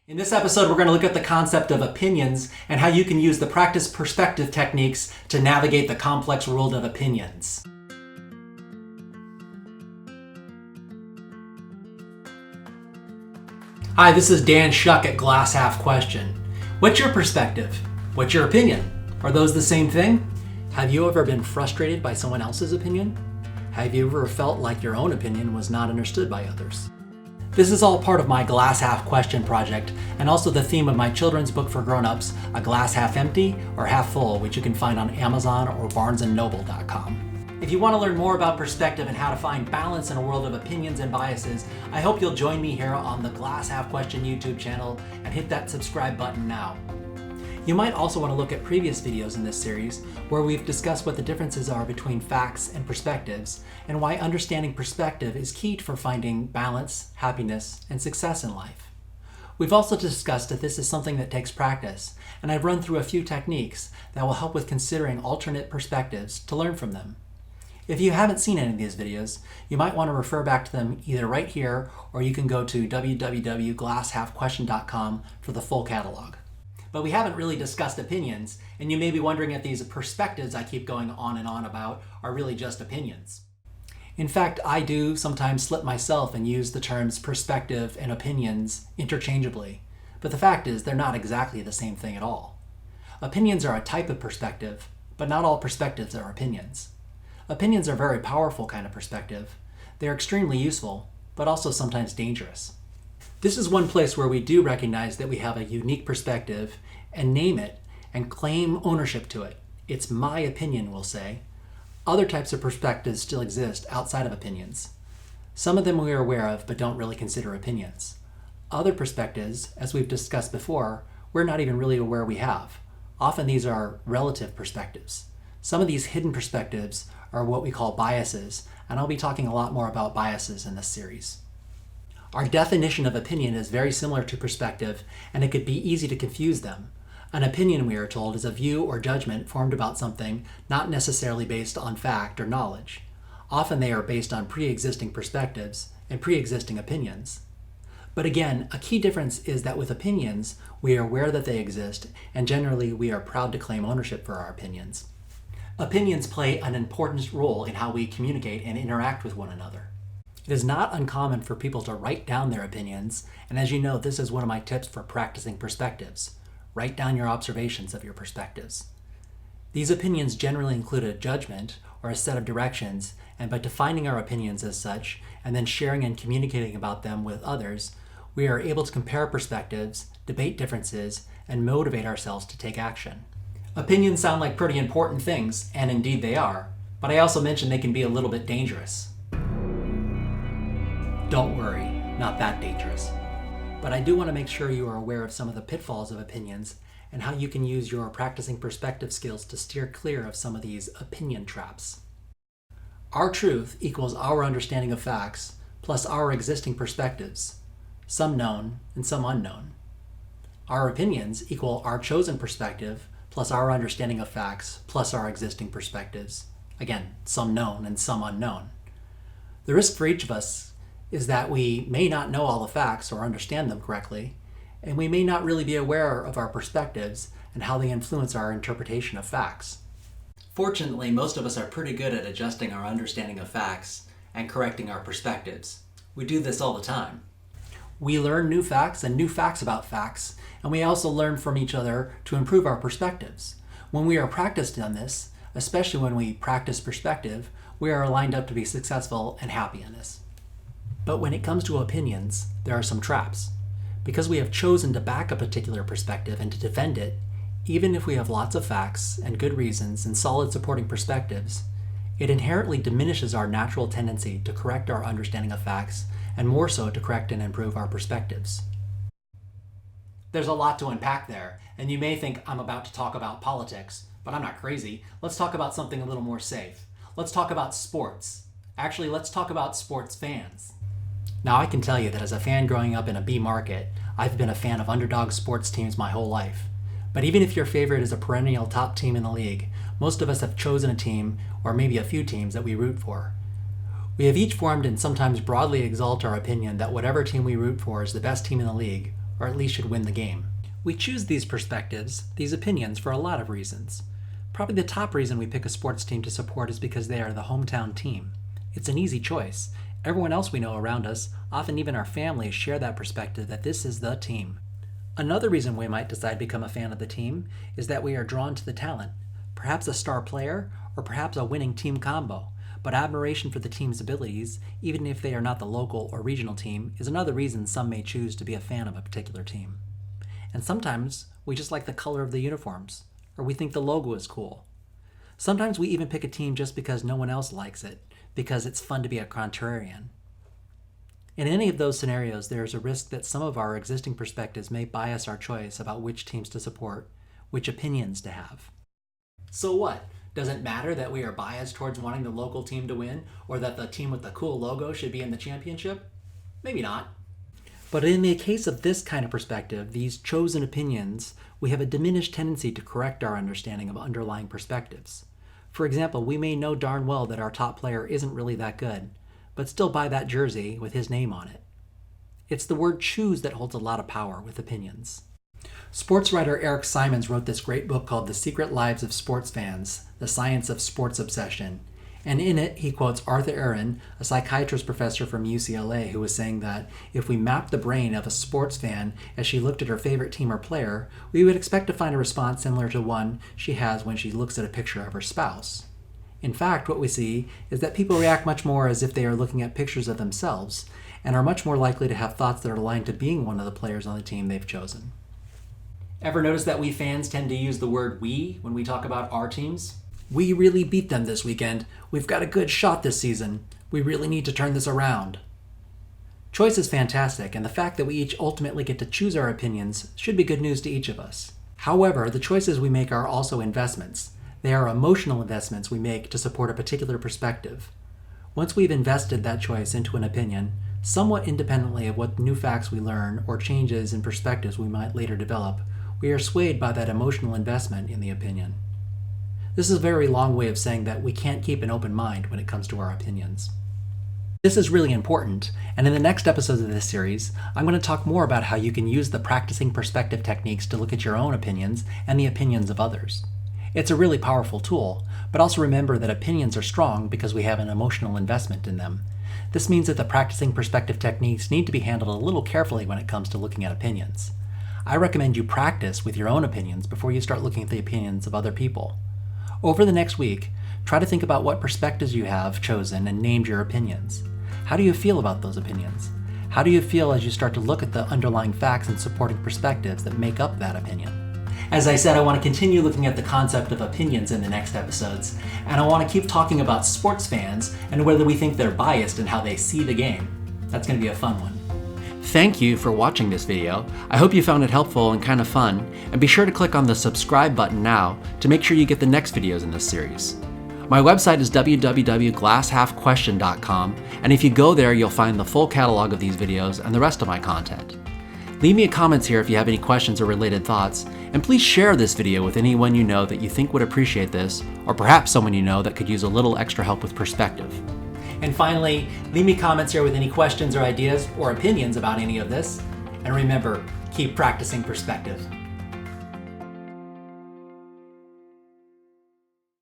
In this episode, we're going to look at the concept of opinions and how you can use the practice perspective techniques to navigate the complex world of opinions. Hi, this is Dan Schuck at Glass Half Question. What's your perspective? What's your opinion? Are those the same thing? Have you ever been frustrated by someone else's opinion? Have you ever felt like your own opinion was not understood by others? This is all part of my Glass Half Question project, and also the theme of my children's book for grown-ups, A Glass Half Empty or Half Full, which you can find on Amazon or barnesandnoble.com. If you want to learn more about perspective and how to find balance in a world of opinions and biases, I hope you'll join me here on the Glass Half Question YouTube channel and hit that subscribe button now. You might also want to look at previous videos in this series where we've discussed what the differences are between facts and perspectives and why understanding perspective is key for finding balance, happiness, and success in life. We've also discussed that this is something that takes practice, and I've run through a few techniques that will help with considering alternate perspectives to learn from them. If you haven't seen any of these videos, you might want to refer back to them either right here or you can go to www.glasshalfquestion.com for the full catalog. But we haven't really discussed opinions, and you may be wondering if these perspectives I keep going on and on about are really just opinions. In fact, I do sometimes slip myself and use the terms perspective and opinions interchangeably, but the fact is they're not exactly the same thing at all. Opinions are a type of perspective, but not all perspectives are opinions. Opinions are a very powerful kind of perspective. They're extremely useful, but also sometimes dangerous. This is one place where we do recognize that we have a unique perspective and name it and claim ownership to it. It's my opinion, we'll say. Other types of perspectives still exist outside of opinions. Some of them we are aware of but don't really consider opinions. Other perspectives, as we've discussed before, we're not even really aware we have. Often these are relative perspectives. Some of these hidden perspectives are what we call biases, and I'll be talking a lot more about biases in this series. Our definition of opinion is very similar to perspective, and it could be easy to confuse them. An opinion, we are told, is a view or judgment formed about something, not necessarily based on fact or knowledge. Often they are based on pre-existing perspectives and pre-existing opinions. But again, a key difference is that with opinions, we are aware that they exist, and generally we are proud to claim ownership for our opinions. Opinions play an important role in how we communicate and interact with one another. It is not uncommon for people to write down their opinions, and as you know, this is one of my tips for practicing perspectives. Write down your observations of your perspectives. These opinions generally include a judgment or a set of directions, and by defining our opinions as such, and then sharing and communicating about them with others, we are able to compare perspectives, debate differences, and motivate ourselves to take action. Opinions sound like pretty important things, and indeed they are, but I also mentioned they can be a little bit dangerous. Don't worry, not that dangerous. But I do want to make sure you are aware of some of the pitfalls of opinions and how you can use your practicing perspective skills to steer clear of some of these opinion traps. Our truth equals our understanding of facts plus our existing perspectives, some known and some unknown. Our opinions equal our chosen perspective plus our understanding of facts plus our existing perspectives, again, some known and some unknown. The risk for each of us is that we may not know all the facts or understand them correctly, and we may not really be aware of our perspectives and how they influence our interpretation of facts. Fortunately, most of us are pretty good at adjusting our understanding of facts and correcting our perspectives. We do this all the time. We learn new facts and new facts about facts, and we also learn from each other to improve our perspectives. When we are practiced on this, especially when we practice perspective, we are lined up to be successful and happy in this. But when it comes to opinions, there are some traps. Because we have chosen to back a particular perspective and to defend it, even if we have lots of facts and good reasons and solid supporting perspectives, it inherently diminishes our natural tendency to correct our understanding of facts and more so to correct and improve our perspectives. There's a lot to unpack there, and you may think I'm about to talk about politics, but I'm not crazy. Let's talk about something a little more safe. Let's talk about sports. Actually, let's talk about sports fans. Now, I can tell you that as a fan growing up in a B market, I've been a fan of underdog sports teams my whole life. But even if your favorite is a perennial top team in the league, most of us have chosen a team, or maybe a few teams, that we root for. We have each formed and sometimes broadly exalt our opinion that whatever team we root for is the best team in the league, or at least should win the game. We choose these perspectives, these opinions, for a lot of reasons. Probably the top reason we pick a sports team to support is because they are the hometown team. It's an easy choice. Everyone else we know around us, often even our families, share that perspective that this is the team. Another reason we might decide to become a fan of the team is that we are drawn to the talent, perhaps a star player or perhaps a winning team combo. But admiration for the team's abilities, even if they are not the local or regional team, is another reason some may choose to be a fan of a particular team. And sometimes we just like the color of the uniforms, or we think the logo is cool. Sometimes we even pick a team just because no one else likes it, because it's fun to be a contrarian. In any of those scenarios, there is a risk that some of our existing perspectives may bias our choice about which teams to support, which opinions to have. So what? Does it matter that we are biased towards wanting the local team to win, or that the team with the cool logo should be in the championship? Maybe not. But in the case of this kind of perspective, these chosen opinions, we have a diminished tendency to correct our understanding of underlying perspectives. For example, we may know darn well that our top player isn't really that good, but still buy that jersey with his name on it. It's the word choose that holds a lot of power with opinions. Sports writer Eric Simons wrote this great book called The Secret Lives of Sports Fans, The Science of Sports Obsession. And in it, he quotes Arthur Aaron, a psychiatrist professor from UCLA, who was saying that if we mapped the brain of a sports fan as she looked at her favorite team or player, we would expect to find a response similar to one she has when she looks at a picture of her spouse. In fact, what we see is that people react much more as if they are looking at pictures of themselves, and are much more likely to have thoughts that are aligned to being one of the players on the team they've chosen. Ever notice that we fans tend to use the word we when we talk about our teams? We really beat them this weekend. We've got a good shot this season. We really need to turn this around. Choice is fantastic, and the fact that we each ultimately get to choose our opinions should be good news to each of us. However, the choices we make are also investments. They are emotional investments we make to support a particular perspective. Once we've invested that choice into an opinion, somewhat independently of what new facts we learn or changes in perspectives we might later develop, we are swayed by that emotional investment in the opinion. This is a very long way of saying that we can't keep an open mind when it comes to our opinions. This is really important, and in the next episodes of this series, I'm going to talk more about how you can use the practicing perspective techniques to look at your own opinions and the opinions of others. It's a really powerful tool, but also remember that opinions are strong because we have an emotional investment in them. This means that the practicing perspective techniques need to be handled a little carefully when it comes to looking at opinions. I recommend you practice with your own opinions before you start looking at the opinions of other people. Over the next week, try to think about what perspectives you have chosen and named your opinions. How do you feel about those opinions? How do you feel as you start to look at the underlying facts and supporting perspectives that make up that opinion? As I said, I want to continue looking at the concept of opinions in the next episodes, and I want to keep talking about sports fans and whether we think they're biased in how they see the game. That's going to be a fun one. Thank you for watching this video. I hope you found it helpful and kind of fun, and be sure to click on the subscribe button now to make sure you get the next videos in this series. My website is www.glasshalfquestion.com, and if you go there, you'll find the full catalog of these videos and the rest of my content. Leave me a comment here if you have any questions or related thoughts, and please share this video with anyone you know that you think would appreciate this, or perhaps someone you know that could use a little extra help with perspective. And finally, leave me comments here with any questions or ideas or opinions about any of this. And remember, keep practicing perspective.